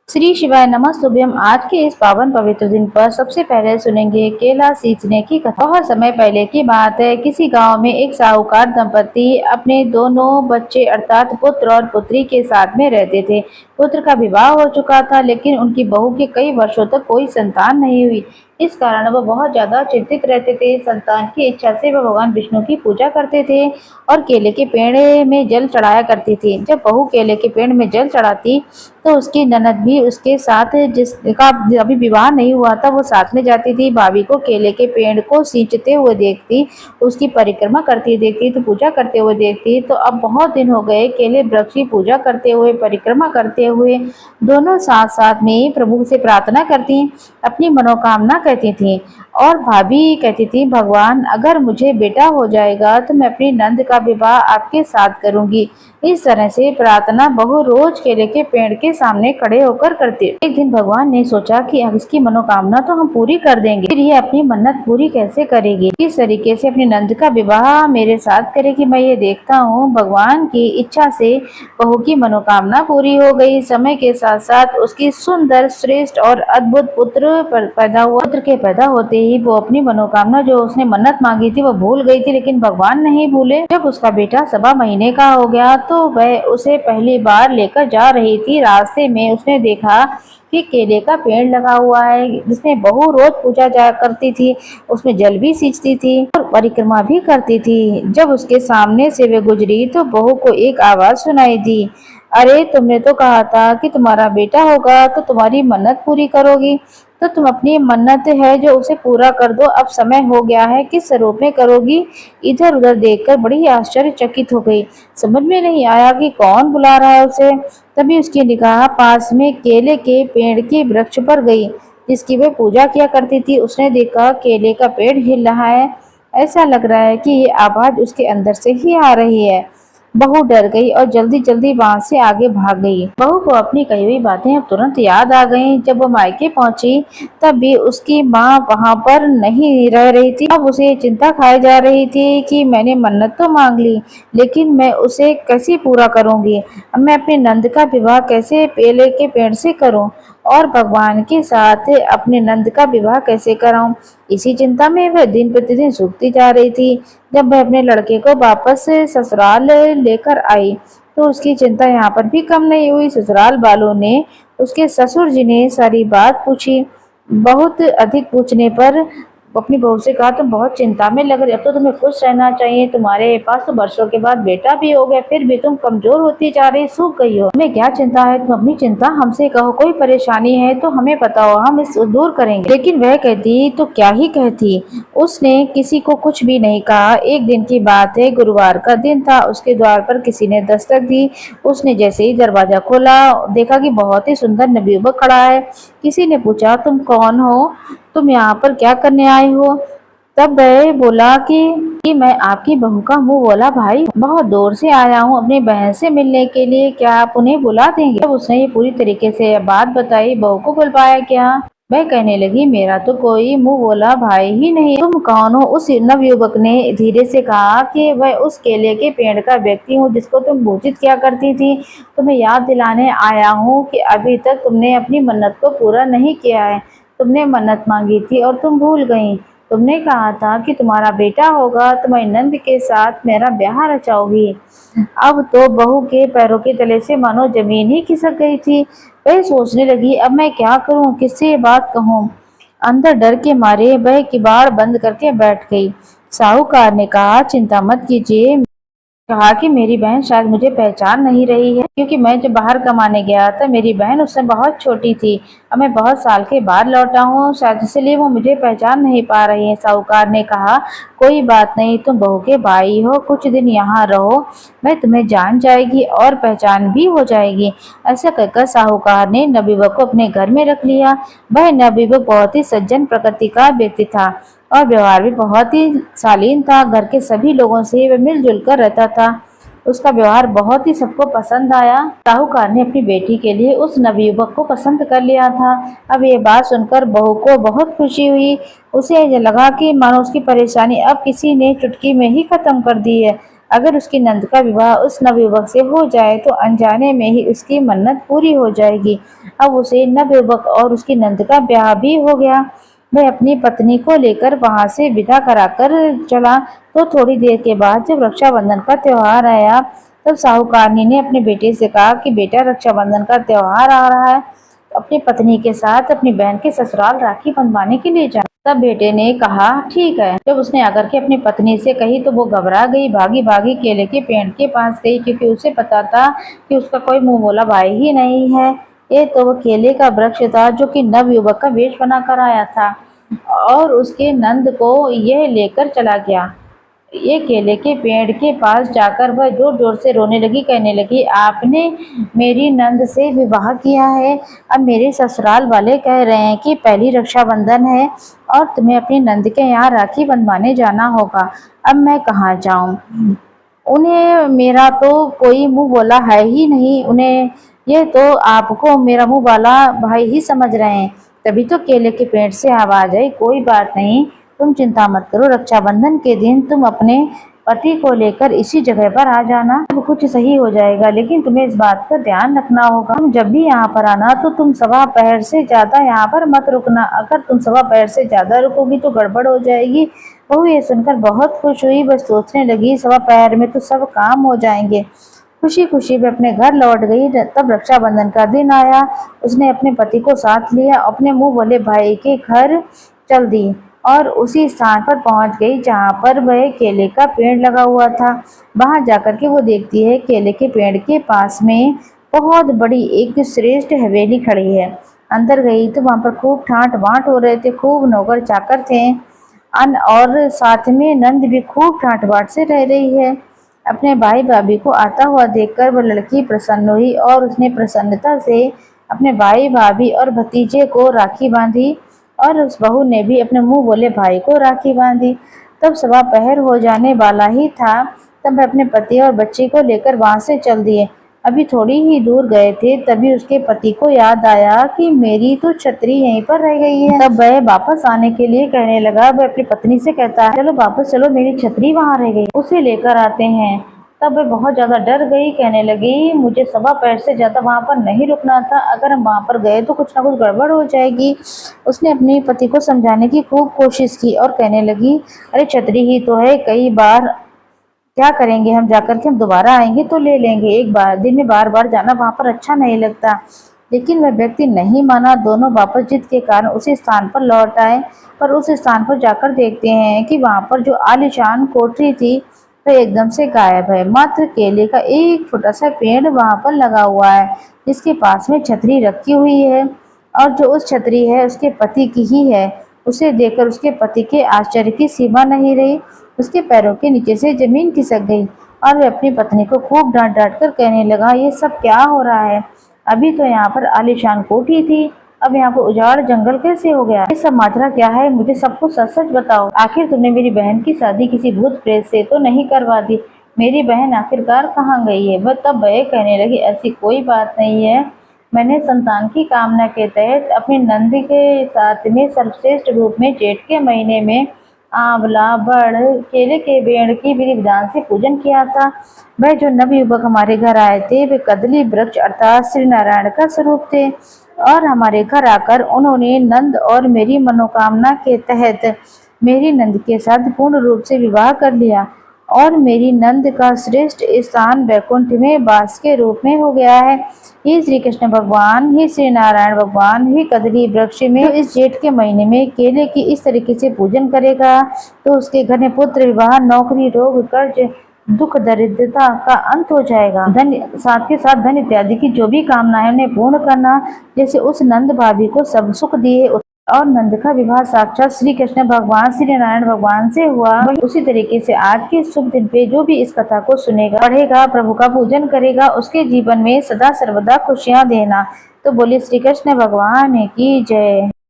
श्री शिवाय नमः शुभम। आज के इस पावन पवित्र दिन पर सबसे पहले सुनेंगे केला सींचने की कथा। बहुत समय पहले की बात है। किसी गांव में एक साहूकार दंपति अपने दोनों बच्चे अर्थात पुत्र और पुत्री के साथ में रहते थे। पुत्र का विवाह हो चुका था, लेकिन उनकी बहू के कई वर्षों तक कोई संतान नहीं हुई। इस कारण वह बहुत ज्यादा चिंतित रहते थे। संतान की इच्छा से वह भगवान विष्णु की पूजा करते थे और केले के पेड़ में जल चढ़ाया करती थी। जब बहू केले के पेड़ में जल चढ़ाती तो उसकी ननद भी उसके साथ, जिसका अभी विवाह नहीं हुआ था, वो साथ में जाती थी। भाभी को केले के पेड़ को सींचते हुए देखती, उसकी परिक्रमा करती देखती, तो पूजा करते हुए देखती। तो अब बहुत दिन हो गए केले वृक्ष की पूजा करते हुए, परिक्रमा करते हुए दोनों साथ साथ में प्रभु से प्रार्थना करती, अपनी मनोकामना कहती थी। और भाभी कहती थी, भगवान अगर मुझे बेटा हो जाएगा तो मैं अपनी नंद का विवाह आपके साथ करूंगी। इस तरह से प्रार्थना बहू रोज केले के पेड़ के सामने खड़े होकर करती। एक दिन भगवान ने सोचा कि अब इसकी मनोकामना तो हम पूरी कर देंगे, फिर ये अपनी मन्नत पूरी कैसे करेगी, किस तरीके से अपनी नंद का विवाह मेरे साथ करेगी, मैं ये देखता हूँ। भगवान की इच्छा से बहू की मनोकामना पूरी हो गई। समय के साथ साथ उसकी सुंदर, श्रेष्ठ और अद्भुत पुत्र पैदा हुआ। पुत्र के पैदा होते ही वो अपनी मनोकामना, जो उसने मन्नत मांगी थी, वो भूल गई थी, लेकिन भगवान नहीं भूले। जब उसका बेटा 1.25 महीने का हो गया तो वह उसे पहली बार लेकर जा रही थी। रास्ते में उसने देखा कि केले का पेड़ लगा हुआ है, जिसमें बहू रोज पूजा जाया करती थी, उसमें जल भी सींचती थी और परिक्रमा भी करती थी। जब उसके सामने से वे गुजरी तो बहू को एक आवाज सुनाई दी, अरे तुमने तो कहा था कि तुम्हारा बेटा होगा तो तुम्हारी मन्नत पूरी करोगी, तो तुम अपनी मन्नत है जो उसे पूरा कर दो। अब समय हो गया है, किस स्वरूप में करोगी। इधर उधर देखकर बड़ी आश्चर्यचकित हो गई, समझ में नहीं आया कि कौन बुला रहा है उसे। तभी उसकी निगाह पास में केले के पेड़ के वृक्ष पर गई, जिसकी वह पूजा किया करती थी। उसने देखा केले का पेड़ हिल रहा है, ऐसा लग रहा है कि ये आवाज उसके अंदर से ही आ रही है। बहू डर गई और जल्दी जल्दी वहां से आगे भाग गई। बहू को अपनी कही हुई बातें अब तुरंत याद आ गईं। जब वो मायके पहुंची तब भी उसकी माँ वहां पर नहीं रह रही थी। अब उसे चिंता खाई जा रही थी कि मैंने मन्नत तो मांग ली, लेकिन मैं उसे कैसे पूरा करूंगी। अब मैं अपने नंद का विवाह कैसे केले के पेड़ से करूं और भगवान के साथ अपने नंद का विवाह कैसे कराऊं। इसी चिंता में वह दिन प्रतिदिन सूखती जा रही थी। जब वह अपने लड़के को वापस ससुराल लेकर आई तो उसकी चिंता यहाँ पर भी कम नहीं हुई। ससुराल वालों ने, उसके ससुर जी ने सारी बात पूछी। बहुत अधिक पूछने पर अपनी बहू से कहा, तुम बहुत चिंता में लग रही, अब तो तुम्हें खुश रहना चाहिए, तुम्हारे पास तो वर्षों के बाद बेटा भी हो गया, फिर भी तुम कमजोर होती जा रही, सूख गई हो, तुम्हें क्या चिंता है, तुम अपनी चिंता हमसे कहो, कोई परेशानी है तो हमें बताओ, हम इस दूर करेंगे। लेकिन वह कहती तो क्या ही कहती, उसने किसी को कुछ भी नहीं कहा। एक दिन की बात है, गुरुवार का दिन था। उसके द्वार पर किसी ने दस्तक दी। उसने जैसे ही दरवाजा खोला देखा कि बहुत ही सुंदर नवयुवक खड़ा है। किसी ने पूछा, तुम कौन हो, तुम यहाँ पर क्या करने आए हो। तब वह बोला कि मैं आपकी बहू का मुंह बोला भाई, बहुत दूर से आया हूँ अपनी बहन से मिलने के लिए, क्या आप उन्हें बुला देंगे। जब उसने ये पूरी तरीके से बात बताई, बहू को बुलवाया क्या। वह कहने लगी, मेरा तो कोई मुंह बोला भाई ही नहीं, तुम कौन हो। उस नवयुवक ने धीरे से कहा कि वह उस केले के पेड़ का व्यक्ति हूँ जिसको तुम पूजित किया करती थी। तुम्हें याद दिलाने आया हूँ कि अभी तक तुमने अपनी मन्नत को पूरा नहीं किया है। तुमने मन्नत मांगी थी और तुम भूल गई। तुमने कहा था कि तुम्हारा बेटा होगा, तुम्हारी नंद के साथ मेरा ब्याह रचाओगी। अब तो बहू के पैरों के तले से मानो जमीन ही खिसक गई थी। वह सोचने लगी, अब मैं क्या करूं, किससे ये बात कहूं। अंदर डर के मारे वह किवाड़ बंद करके बैठ गई। साहूकार ने कहा, चिंता मत कीजिए। कहा कि मेरी बहन शायद मुझे पहचान नहीं रही है, क्योंकि मैं जब बाहर कमाने गया था मेरी बहन उससे बहुत छोटी थी। अब मैं बहुत साल के बाद लौटा हूँ, शायद इसलिए वो मुझे पहचान नहीं पा रही है। साहूकार ने कहा, कोई बात नहीं, तुम बहू के भाई हो, कुछ दिन यहाँ रहो, मैं तुम्हें जान जाएगी और पहचान भी हो जाएगी। ऐसा कहकर साहूकार ने नवयुवक को अपने घर में रख लिया। वह नवयुवक बहुत ही सज्जन प्रकृति का व्यक्ति था और व्यवहार भी बहुत ही शालीन था। घर के सभी लोगों से वह मिलजुल कर रहता था। उसका व्यवहार बहुत ही सबको पसंद आया। साहूकार ने अपनी बेटी के लिए उस नवयुवक को पसंद कर लिया था। अब ये बात सुनकर बहू को बहुत खुशी हुई। उसे लगा कि मानो उसकी परेशानी अब किसी ने चुटकी में ही खत्म कर दी है। अगर उसकी नंद का विवाह उस नवयुवक से हो जाए तो अनजाने में ही उसकी मन्नत पूरी हो जाएगी। अब उसे नवयुवक और उसकी नंद का ब्याह भी हो गया। वह अपनी पत्नी को लेकर वहां से विदा कराकर चला। तो थोड़ी देर के बाद जब रक्षाबंधन का त्योहार आया, तब साहूकारनी ने अपने बेटे से कहा कि बेटा, रक्षाबंधन का त्योहार आ रहा है, अपनी पत्नी के साथ अपनी बहन के ससुराल राखी बंधवाने के लिए जा। तब बेटे ने कहा ठीक है। जब उसने आकर के अपनी पत्नी से कही तो वो घबरा गई, भागी भागी केले के पेड़ के पास गई, क्योंकि उसे पता था कि उसका कोई मुंह बोला भाई ही नहीं है। ये तो वो केले का वृक्ष था जो कि नव युवक का वेश बना कर आया था और उसके नंद को यह लेकर चला गया। ये केले के पेड़ के पास जाकर वह जोर जोर से रोने लगी, कहने लगी, आपने मेरी नंद से विवाह किया है। अब मेरे ससुराल वाले कह रहे हैं कि पहली रक्षाबंधन है और तुम्हें अपनी नंद के यहाँ राखी बंधवाने जाना होगा। अब मैं कहाँ जाऊँ? उन्हें मेरा तो कोई मुंह बोला है ही नहीं, उन्हें ये तो आपको मेरा मुंह वाला भाई ही समझ रहे हैं। तभी तो केले के पेड़ से आवाज आई, कोई बात नहीं, तुम चिंता मत करो, रक्षाबंधन के दिन तुम अपने पति को लेकर इसी जगह पर आ जाना, सब कुछ सही हो जाएगा। लेकिन तुम्हें इस बात का ध्यान रखना होगा, तुम जब भी यहाँ पर आना तो तुम सवा पहर से ज्यादा यहाँ पर मत रुकना। अगर तुम सवा पहर से ज्यादा रुकोगी तो गड़बड़ हो जाएगी। बहू ये सुनकर बहुत खुश हुई, बस सोचने लगी सवा पहर में तो सब काम हो जाएंगे। खुशी खुशी वे अपने घर लौट गई। तब रक्षाबंधन का दिन आया, उसने अपने पति को साथ लिया, अपने मुंह बोले भाई के घर चल दी और उसी स्थान पर पहुंच गई जहां पर वह केले का पेड़ लगा हुआ था। वहां जाकर के वो देखती है केले के पेड़ के पास में बहुत बड़ी एक श्रेष्ठ हवेली खड़ी है। अंदर गई तो वहां पर खूब ठाट बांट हो रहे थे, खूब नौकर चाकर थे और साथ में नंद भी खूब ठाट बाट से रह रही है। अपने भाई भाभी को आता हुआ देखकर वह लड़की प्रसन्न हुई और उसने प्रसन्नता से अपने भाई भाभी और भतीजे को राखी बांधी और उस बहू ने भी अपने मुंह बोले भाई को राखी बांधी। तब सवा पहर हो जाने वाला ही था, तब वह अपने पति और बच्चे को लेकर वहां से चल दिए। अभी थोड़ी ही दूर गए थे, तभी उसके पति को याद आया कि मेरी तो छतरी यहीं पर रह गई है। तब वह वापस आने के लिए कहने लगा, वह अपनी पत्नी से कहता है, चलो वापस चलो, मेरी छतरी वहां रह गई, उसे लेकर आते हैं। तब वह बहुत ज्यादा डर गई, कहने लगी, मुझे सवा पैर से ज्यादा वहां पर नहीं रुकना था, अगर हम वहां पर गए तो कुछ ना कुछ गड़बड़ हो जाएगी। उसने अपने पति को समझाने की खूब कोशिश की और कहने लगी, अरे छतरी ही तो है, कई बार क्या करेंगे, हम जाकर के हम दोबारा आएंगे तो ले लेंगे, एक बार दिन में बार बार जाना वहां पर अच्छा नहीं लगता। लेकिन वह व्यक्ति नहीं माना। दोनों वापस जिद के कारण उसी स्थान पर लौट आए, पर उस स्थान पर जाकर देखते हैं कि वहां पर जो आलीशान कोठरी थी वह एकदम से गायब है। मात्र केले का एक छोटा सा पेड़ वहां पर लगा हुआ है, जिसके पास में छतरी रखी हुई है और जो उस छतरी है उसके पति की ही है। उसे देखकर उसके पति के आश्चर्य की सीमा नहीं रही। उसके पैरों के नीचे से जमीन खिसक गई और वह अपनी पत्नी को खूब डांट डांट कर कहने लगा, ये सब क्या हो रहा है? अभी तो यहाँ पर आलीशान कोठी थी, अब यहाँ पर उजाड़ जंगल कैसे हो गया? ये सब माजरा क्या है? मुझे सब कुछ सच सच बताओ। आखिर तुमने मेरी बहन की शादी किसी भूत प्रेत से तो नहीं करवा दी? मेरी बहन आखिरकार कहाँ गई है? वह तब वह कहने लगी, ऐसी कोई बात नहीं है, मैंने संतान की कामना के तहत अपनी नंद के साथ में सर्वश्रेष्ठ रूप में जेठ के महीने में आंवला बड़ केले के पेड़ की विधि विधान से पूजन किया था। वह जो नव युवक हमारे घर आए थे वे कदली वृक्ष अर्थात श्री नारायण का स्वरूप थे और हमारे घर आकर उन्होंने नंद और मेरी मनोकामना के तहत मेरी नंद के साथ पूर्ण रूप से विवाह कर लिया और मेरी नंद का श्रेष्ठ स्थान वैकुंठ में वास के रूप में हो गया है। हे श्री कृष्ण भगवान, हे श्री नारायण भगवान, हे कदली वृक्ष में तो इस जेठ के महीने में केले की इस तरीके से पूजन करेगा तो उसके घर में पुत्र, विवाह, नौकरी, रोग, कर्ज, दुख, दरिद्रता का अंत हो जाएगा। धन साथ के साथ धन इत्यादि की जो भी कामना है उन्हें पूर्ण करना, जैसे उस नंद भाभी को सब सुख दिए और नंद का विवाह साक्षात श्री कृष्ण भगवान श्री नारायण भगवान से हुआ। उसी तरीके से आज के शुभ दिन पे जो भी इस कथा को सुनेगा, पढ़ेगा, प्रभु का पूजन करेगा, उसके जीवन में सदा सर्वदा खुशियां देना। तो बोलिए श्री कृष्ण भगवान की जय।